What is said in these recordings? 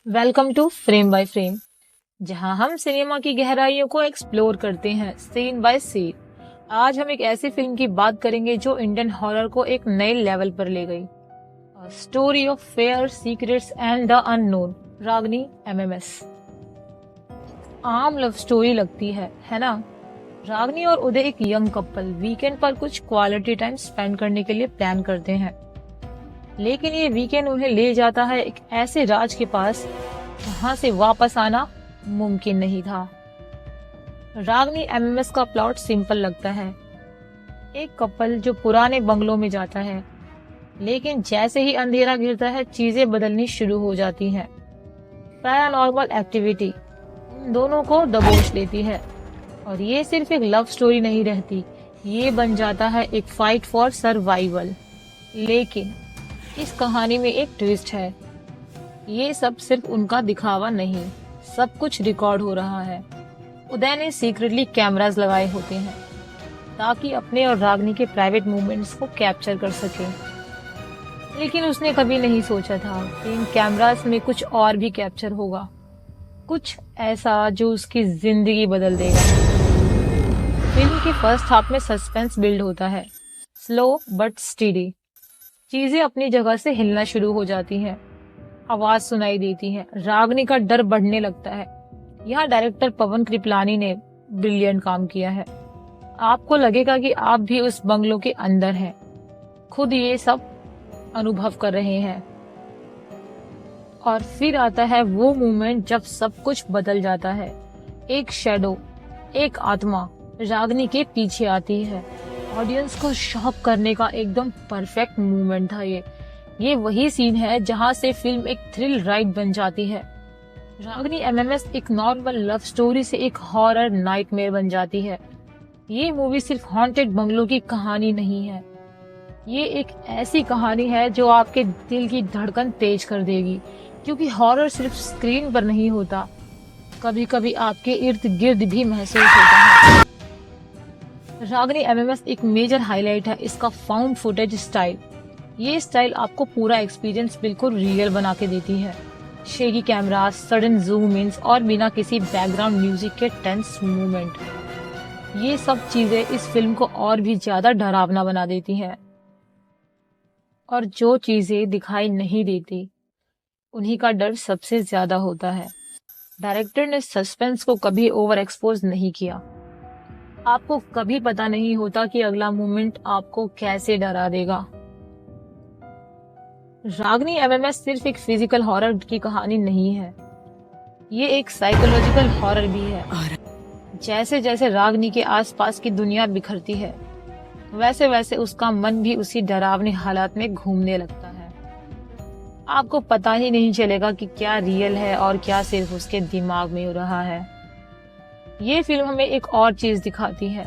Welcome to frame by frame, जहां हम cinema की गहराइयों को एक्सप्लोर करते हैं सीन बाय सीन। आज हम एक ऐसी फिल्म की बात करेंगे जो इंडियन हॉरर को एक नए लेवल पर ले गई। Story of fair secrets and the unknown, Ragini MMS. आम लव स्टोरी लगती है ना। रागनी और उदय एक यंग कपल वीकेंड पर कुछ क्वालिटी टाइम स्पेंड करने के लिए प्लान करते हैं, लेकिन ये वीकेंड उन्हें ले जाता है एक ऐसे राज के पास जहां से वापस आना मुमकिन नहीं था। रागनी एमएमएस का प्लॉट सिंपल लगता है। एक कपल जो पुराने बंगलों में जाता है, लेकिन जैसे ही अंधेरा गिरता है चीजें बदलनी शुरू हो जाती हैं। पैरानॉर्मल एक्टिविटी उन दोनों को दबोच लेती है और ये सिर्फ एक लव स्टोरी नहीं रहती, ये बन जाता है एक फाइट फॉर सर्वाइवल। लेकिन इस कहानी में एक ट्विस्ट है। ये सब सिर्फ उनका दिखावा नहीं, सब कुछ रिकॉर्ड हो रहा है। उदय ने सीक्रेटली कैमरास लगाए होते हैं ताकि अपने और रागनी के प्राइवेट मूवमेंट्स को कैप्चर कर सके। लेकिन उसने कभी नहीं सोचा था कि इन कैमरास में कुछ और भी कैप्चर होगा, कुछ ऐसा जो उसकी जिंदगी बदल देगा। फिल्म के फर्स्ट हाफ में सस्पेंस बिल्ड होता है, स्लो बट स्टीडी। चीजें अपनी जगह से हिलना शुरू हो जाती हैं, आवाज सुनाई देती है, रागनी का डर बढ़ने लगता है। यहाँ डायरेक्टर पवन कृपलानी ने ब्रिलियंट काम किया है। आपको लगेगा कि आप भी उस बंगलो के अंदर हैं, खुद ये सब अनुभव कर रहे हैं। और फिर आता है वो मोमेंट जब सब कुछ बदल जाता है। एक शैडो, एक आत्मा रागनी के पीछे आती है। ऑडियंस को शॉक करने का एकदम परफेक्ट मूवमेंट था ये वही सीन है जहां से फिल्म एक थ्रिल राइड बन जाती है। रागनी एमएमएस एक नॉर्मल लव स्टोरी से एक हॉरर नाइटमेयर बन जाती है। ये मूवी सिर्फ हॉन्टेड बंगलों की कहानी नहीं है, ये एक ऐसी कहानी है जो आपके दिल की धड़कन तेज कर देगी, क्योंकि हॉरर सिर्फ स्क्रीन पर नहीं होता, कभी कभी आपके इर्द गिर्द भी महसूस होता है। रागनी एमएमएस एक मेजर हाईलाइट है इसका फाउंड फुटेज स्टाइल। ये स्टाइल आपको पूरा एक्सपीरियंस बिल्कुल रियल बना के देती है। शेकी कैमरा, सडन जूम इन्स और बिना किसी बैकग्राउंड म्यूजिक के टेंस मूवमेंट, ये सब चीजें इस फिल्म को और भी ज्यादा डरावना बना देती हैं। और जो चीजें दिखाई नहीं देती उन्हीं का डर सबसे ज्यादा होता है। डायरेक्टर ने सस्पेंस को कभी ओवर एक्सपोज नहीं किया। आपको कभी पता नहीं होता कि अगला मोमेंट आपको कैसे डरा देगा। रागनी एमएमएस सिर्फ एक फिजिकल हॉरर की कहानी नहीं है, ये एक साइकोलॉजिकल हॉरर भी है। जैसे जैसे रागनी के आसपास की दुनिया बिखरती है, वैसे वैसे उसका मन भी उसी डरावने हालात में घूमने लगता है। आपको पता ही नहीं चलेगा कि क्या रियल है और क्या सिर्फ उसके दिमाग में हो रहा है। ये फिल्म हमें एक और चीज दिखाती है,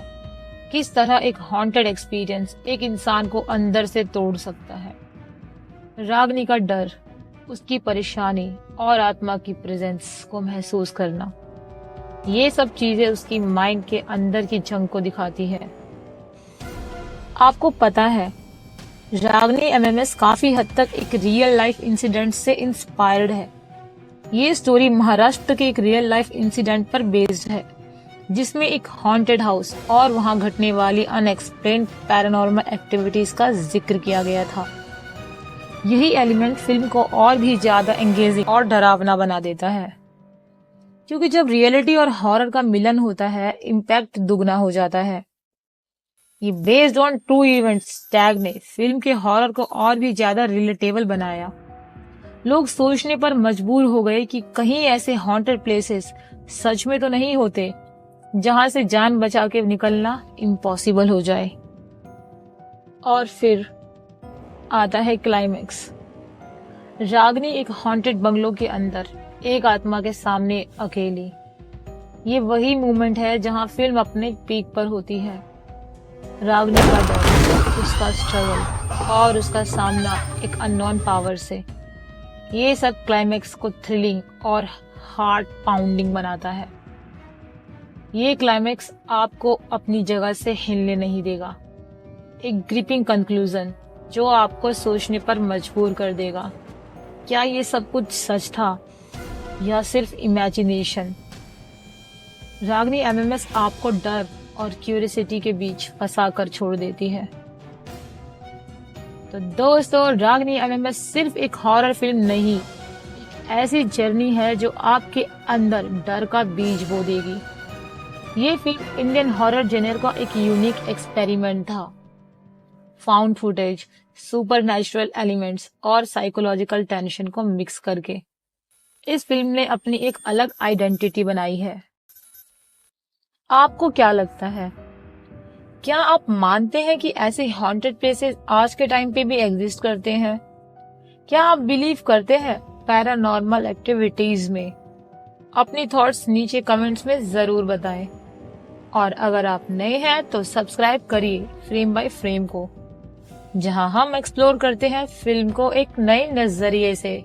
किस तरह एक हॉन्टेड एक्सपीरियंस एक इंसान को अंदर से तोड़ सकता है। रागनी का डर, उसकी परेशानी और आत्मा की प्रेजेंस को महसूस करना, ये सब चीजें उसकी माइंड के अंदर की जंग को दिखाती है। आपको पता है, रागनी एमएमएस काफी हद तक एक रियल लाइफ इंसिडेंट से इंस्पायर्ड है। ये स्टोरी महाराष्ट्र के एक रियल लाइफ इंसिडेंट पर बेस्ड है, जिसमें एक हॉन्टेड हाउस और वहां घटने वाली अनएक्सप्लेन्ड पैरानॉर्मल एक्टिविटीज का जिक्र किया गया था। यही एलिमेंट फिल्म को और भी ज्यादा एंगेजिंग और डरावना बना देता है, क्योंकि जब रियलिटी और हॉरर का मिलन होता है इम्पैक्ट दुगना हो जाता है। ये based on true events tag ने फिल्म के हॉरर को और भी ज्यादा रिलेटेबल बनाया। लोग सोचने पर मजबूर हो गए कि कहीं ऐसे हॉन्टेड प्लेसेस सच में तो नहीं होते जहां से जान बचा के निकलना इम्पॉसिबल हो जाए। और फिर आता है क्लाइमेक्स। रागनी एक हॉन्टेड बंगलो के अंदर एक आत्मा के सामने अकेली। ये वही मोमेंट है जहां फिल्म अपने पीक पर होती है। रागनी का डर, उसका स्ट्रगल और उसका सामना एक अननोन पावर से, ये सब क्लाइमेक्स को थ्रिलिंग और हार्ट पाउंडिंग बनाता है। ये क्लाइमेक्स आपको अपनी जगह से हिलने नहीं देगा, एक ग्रिपिंग कंक्लूजन जो आपको सोचने पर मजबूर कर देगा। क्या ये सब कुछ सच था या सिर्फ इमेजिनेशन। रागनी एमएमएस आपको डर और क्यूरियोसिटी के बीच फंसा कर छोड़ देती है। तो दोस्तों, रागनी एमएमएस सिर्फ एक हॉरर फिल्म नहीं, एक ऐसी जर्नी है जो आपके अंदर डर का बीज बो देगी। ये फिल्म इंडियन हॉरर जेनर का एक यूनिक एक्सपेरिमेंट था। फाउंड फुटेज, सुपरनैचुरल एलिमेंट्स और साइकोलॉजिकल टेंशन को मिक्स करके इस फिल्म ने अपनी एक अलग आइडेंटिटी बनाई है। आपको क्या लगता है? क्या आप मानते हैं कि ऐसे हॉन्टेड प्लेसेस आज के टाइम पे भी एग्जिस्ट करते हैं? क्या आप बिलीव करते हैं पैरानॉर्मल एक्टिविटीज में? अपनी थॉट्स नीचे कमेंट्स में जरूर बताएं। और अगर आप नए हैं तो सब्सक्राइब करिए फ्रेम बाय फ्रेम को, जहां हम एक्सप्लोर करते हैं फिल्म को एक नए नजरिए से।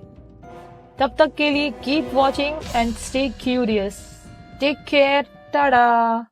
तब तक के लिए keep watching and stay curious. Take care. Tata.